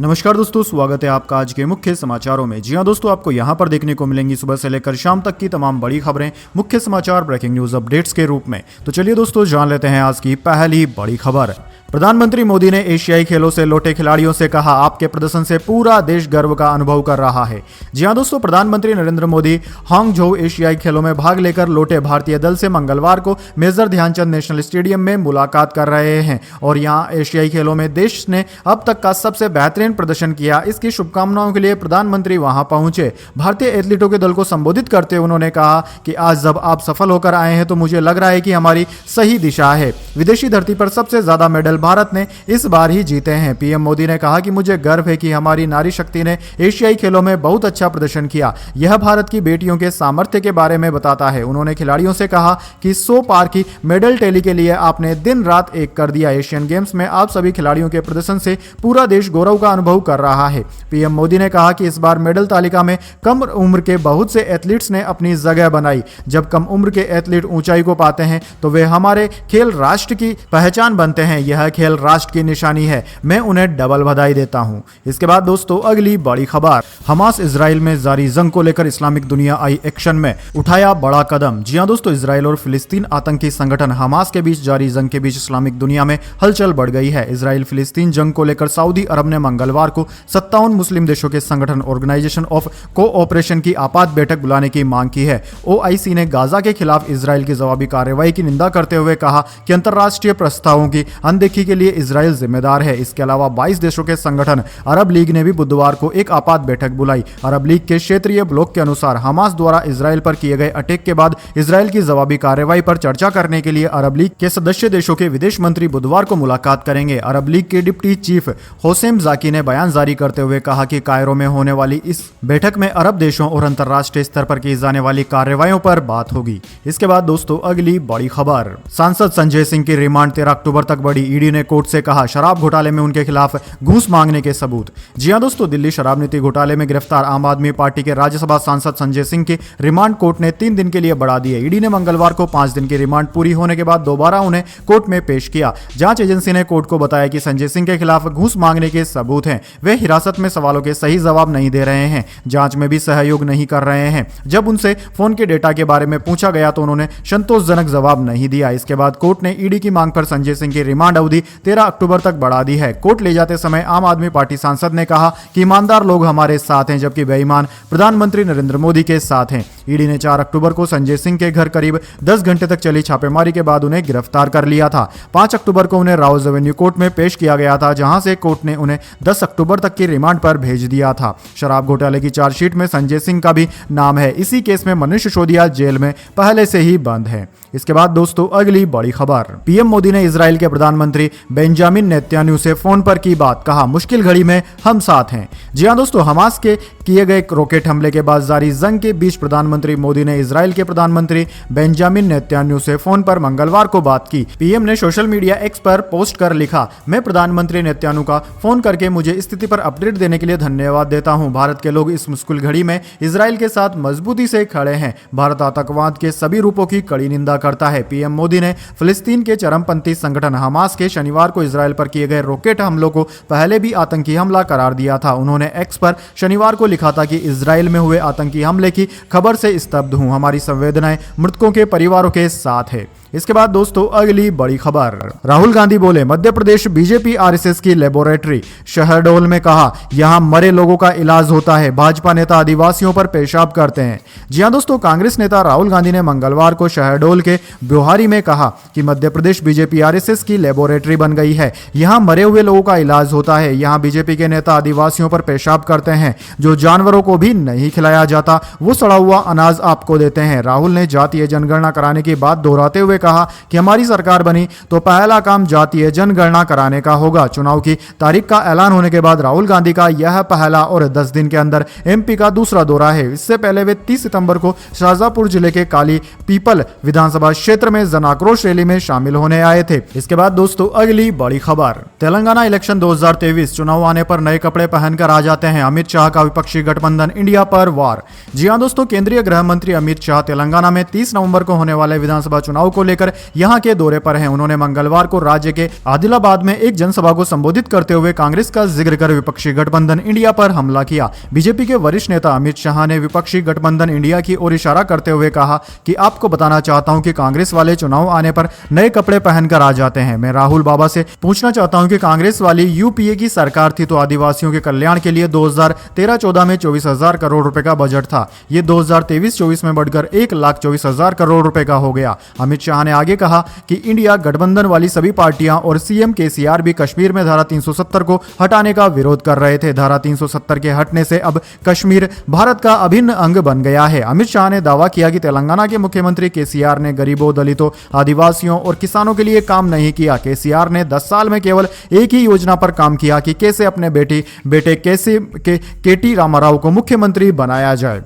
नमस्कार दोस्तों, स्वागत है आपका आज के मुख्य समाचारों में। जी हां दोस्तों, आपको यहां पर देखने को मिलेंगी सुबह से लेकर शाम तक की तमाम बड़ी खबरें मुख्य समाचार ब्रेकिंग न्यूज अपडेट्स के रूप में। तो चलिए दोस्तों, जान लेते हैं आज की पहली बड़ी खबर। प्रधानमंत्री मोदी ने एशियाई खेलों से लौटे खिलाड़ियों से कहा, आपके प्रदर्शन से पूरा देश गर्व का अनुभव कर रहा है। जी हां दोस्तों, प्रधानमंत्री नरेंद्र मोदी हांगझोउ एशियाई खेलों में भाग लेकर लौटे भारतीय दल से मंगलवार को मेजर ध्यानचंद नेशनल स्टेडियम में मुलाकात कर रहे हैं और यहां एशियाई खेलों में देश ने अब तक का सबसे बेहतरीन प्रदर्शन किया। इसकी शुभकामनाओं के लिए प्रधानमंत्री वहां पहुंचे। भारतीय एथलीटों के दल को संबोधित करते हुए उन्होंने कहा कि आज जब आप सफल होकर आए हैं तो मुझे लग रहा है कि हमारी सही दिशा है। विदेशी धरती पर सबसे ज्यादा मेडल भारत ने इस बार ही जीते हैं। पीएम मोदी ने कहा कि मुझे गर्व है कि हमारी नारी शक्ति ने एशियाई खेलों में बहुत अच्छा प्रदर्शन किया। यह भारत की बेटियों के सामर्थ्य के बारे में बताता है। उन्होंने खिलाड़ियों से कहा कि 100 पार की मेडल टैली के लिए आपने दिन रात एक कर दिया। एशियन गेम्स में आप सभी खिलाड़ियों के प्रदर्शन से पूरा देश गौरव का अनुभव कर रहा है। पीएम मोदी ने कहा कि इस बार मेडल तालिका में कम उम्र के बहुत से एथलीट्स ने अपनी जगह बनाई। जब कम उम्र के एथलीट ऊंचाई को पाते हैं तो वे हमारे खेल राष्ट्र की पहचान बनते हैं। यह खेल राष्ट्र की निशानी है। मैं उन्हें डबल बधाई देता हूं। इसके बाद दोस्तों, अगली बड़ी खबर। हमास इजराइल में जारी जंग को लेकर इस्लामिक दुनिया आई एक्शन में, उठाया बड़ा कदम। जी हां दोस्तों, इजराइल और फिलिस्तीन आतंकी संगठन हमास के बीच जारी जंग के बीच इस्लामिक दुनिया में हलचल बढ़ गई है। इजराइल फिलिस्तीन जंग को लेकर सऊदी अरब ने मंगलवार को 57 मुस्लिम देशों के संगठन ऑर्गेनाइजेशन ऑफ कोऑपरेशन की आपात बैठक बुलाने की मांग की है। ओआईसी ने गाजा के खिलाफ इजराइल की जवाबी कार्रवाई की निंदा करते हुए कहा कि अंतर्राष्ट्रीय प्रस्तावों की अनदेखी के लिए इजराइल जिम्मेदार है। इसके अलावा 22 देशों के संगठन अरब लीग ने भी बुधवार को एक आपात बैठक बुलाई। अरब लीग के क्षेत्रीय ब्लॉक के अनुसार हमास द्वारा इजराइल पर किए गए अटैक के बाद इजराइल की जवाबी कार्रवाई पर चर्चा करने के लिए अरब लीग के सदस्य देशों के विदेश मंत्री बुधवार को मुलाकात करेंगे। अरब लीग के डिप्टी चीफ होसेम जाकी ने बयान जारी करते हुए कहा कि कायरो में होने वाली इस बैठक में अरब देशों और अंतर्राष्ट्रीय स्तर पर की जाने वाली कार्रवाइयों पर बात होगी। इसके बाद दोस्तों, अगली बड़ी खबर। सांसद संजय सिंह की रिमांड 13 अक्टूबर तक बढ़ी। ईडी ने कोर्ट से कहा शराब घोटाले में उनके खिलाफ घूस मांगने के सबूत। जी हां दोस्तों, दिल्ली शराब नीति घोटाले में गिरफ्तार आम आदमी पार्टी के राज्यसभा सांसद संजय सिंह की रिमांड कोर्ट ने 3 दिन के लिए बढ़ा दी है। ईडी ने मंगलवार को 5 दिन की रिमांड पूरी होने के बाद दोबारा उन्हें कोर्ट में पेश किया। जांच एजेंसी ने कोर्ट को बताया कि संजय सिंह के खिलाफ घूस मांगने के सबूत हैं। वे हिरासत में सवालों के सही जवाब नहीं दे रहे हैं, जांच में भी सहयोग नहीं कर रहे हैं। जब उनसे फोन के डेटा के बारे में पूछा गया तो उन्होंने संतोषजनक जवाब नहीं दिया। इसके बाद कोर्ट ने ईडी की मांग पर संजय सिंह की रिमांड अवधि 13 अक्टूबर तक बढ़ा दी है। कोर्ट ले जाते समय आम आदमी पार्टी सांसद ने कहा कि ईमानदार लोग हमारे साथ हैं जबकि बेईमान प्रधानमंत्री नरेंद्र मोदी के साथ हैं। ईडी ने 4 अक्टूबर को संजय सिंह के घर करीब 10 घंटे तक चली छापेमारी के बाद उन्हें गिरफ्तार कर लिया था। 5 अक्टूबर को उन्हें राउज एवेन्यू कोर्ट में पेश किया गया था, जहां से कोर्ट ने उन्हें 10 अक्टूबर तक की रिमांड पर भेज दिया था। शराब घोटाले की चार्जशीट में संजय सिंह का भी नाम है। इसी केस में मनीष सिसोदिया जेल में पहले से ही बंद है। इसके बाद दोस्तों, अगली बड़ी खबर। पीएम मोदी ने इजराइल के प्रधानमंत्री बेंजामिन नेतन्याहू से फोन पर की बात, कहा मुश्किल घड़ी में हम साथ हैं। जी हां दोस्तों, हमास के किए गए रॉकेट हमले के बाद जारी जंग के बीच प्रधानमंत्री मोदी ने इजराइल के प्रधानमंत्री बेंजामिन नेतन्याहू से फोन पर मंगलवार को बात की। पीएम ने सोशल मीडिया एक्स पर पोस्ट कर लिखा, मैं प्रधानमंत्री नेतन्याहू का फोन करके मुझे स्थिति पर अपडेट देने के लिए धन्यवाद देता हूं। भारत के लोग इस मुश्किल घड़ी में इजराइल के साथ मजबूती से खड़े हैं। भारत आतंकवाद के सभी रूपों की कड़ी निंदा करता है। पीएम मोदी ने फिलिस्तीन के चरमपंथी संगठन हमास के शनिवार को इजराइल पर किए गए रॉकेट हमलों को पहले भी आतंकी हमला करार दिया था। उन्होंने एक्स पर शनिवार को लिखा था कि इजराइल में हुए आतंकी हमले की खबर से स्तब्ध हूं। हमारी संवेदनाएं मृतकों के परिवारों के साथ है। इसके बाद दोस्तों, अगली बड़ी खबर। राहुल गांधी बोले मध्य प्रदेश बीजेपी आरएसएस की लेबोरेटरी। शहडोल में कहा यहां मरे लोगों का इलाज होता है। भाजपा नेता आदिवासियों पर पेशाब करते हैं। जी हां दोस्तों, कांग्रेस नेता राहुल गांधी ने मंगलवार को शहडोल के ब्योहारी में कहा कि मध्य प्रदेश बीजेपी आरएसएस की लेबोरेटरी बन गई है। यहां मरे हुए लोगों का इलाज होता है। यहां बीजेपी के नेता आदिवासियों पर पेशाब करते हैं। जो जानवरों को भी नहीं खिलाया जाता वो सड़ा हुआ अनाज आपको देते हैं। राहुल ने जातीय जनगणना कराने की बात दोहराते हुए कहा कि हमारी सरकार बनी तो पहला काम जातीय जनगणना कराने का होगा। चुनाव की तारीख का ऐलान होने के बाद राहुल गांधी का यह पहला और 10 दिन के अंदर एमपी का दूसरा दौरा है। इससे पहले वे 30 सितंबर को शाहजहांपुर जिले के काली पीपल विधानसभा क्षेत्र में जन आक्रोश रैली में शामिल होने आए थे। इसके बाद दोस्तों, अगली बड़ी खबर। तेलंगाना इलेक्शन 2023 चुनाव आने पर नए कपड़े पहनकर आ जाते हैं। अमित शाह का विपक्षी गठबंधन इंडिया पर वार। जी हां दोस्तों, केंद्रीय गृह मंत्री अमित शाह तेलंगाना में 30 नवंबर को होने वाले विधानसभा चुनाव को लेकर यहां के दौरे पर हैं। उन्होंने मंगलवार को राज्य के आदिलाबाद में एक जनसभा को संबोधित करते हुए कांग्रेस का जिक्र कर विपक्षी गठबंधन इंडिया पर हमला किया। बीजेपी के वरिष्ठ नेता अमित शाह ने विपक्षी गठबंधन इंडिया की ओर इशारा करते हुए कहा कि आपको बताना चाहता हूं कि कांग्रेस वाले चुनाव आने पर नए कपड़े पहनकर आ जाते हैं। मैं राहुल बाबा से पूछना चाहता हूं कि कांग्रेस वाली यूपीए की सरकार थी तो आदिवासियों के कल्याण के लिए 2013-14 में 24,000 करोड़ रुपए का बजट था। ये 2023-24 में बढ़कर 1,24,000 करोड़ रुपए का हो गया। अमित शाह ने आगे कहा कि इंडिया गठबंधन वाली सभी पार्टियां और सीएम केसीआर भी कश्मीर में धारा 370 को हटाने का विरोध कर रहे थे। धारा 370 के हटने से अब कश्मीर भारत का अभिन्न अंग बन गया है। अमित शाह ने दावा किया कि तेलंगाना के मुख्यमंत्री केसीआर ने गरीबों, दलितों, आदिवासियों और किसानों के लिए काम नहीं किया। केसीआर ने 10 साल में केवल एक ही योजना पर काम किया कि कैसे अपने बेटे केटी रामाराव को मुख्यमंत्री बनाया जाए।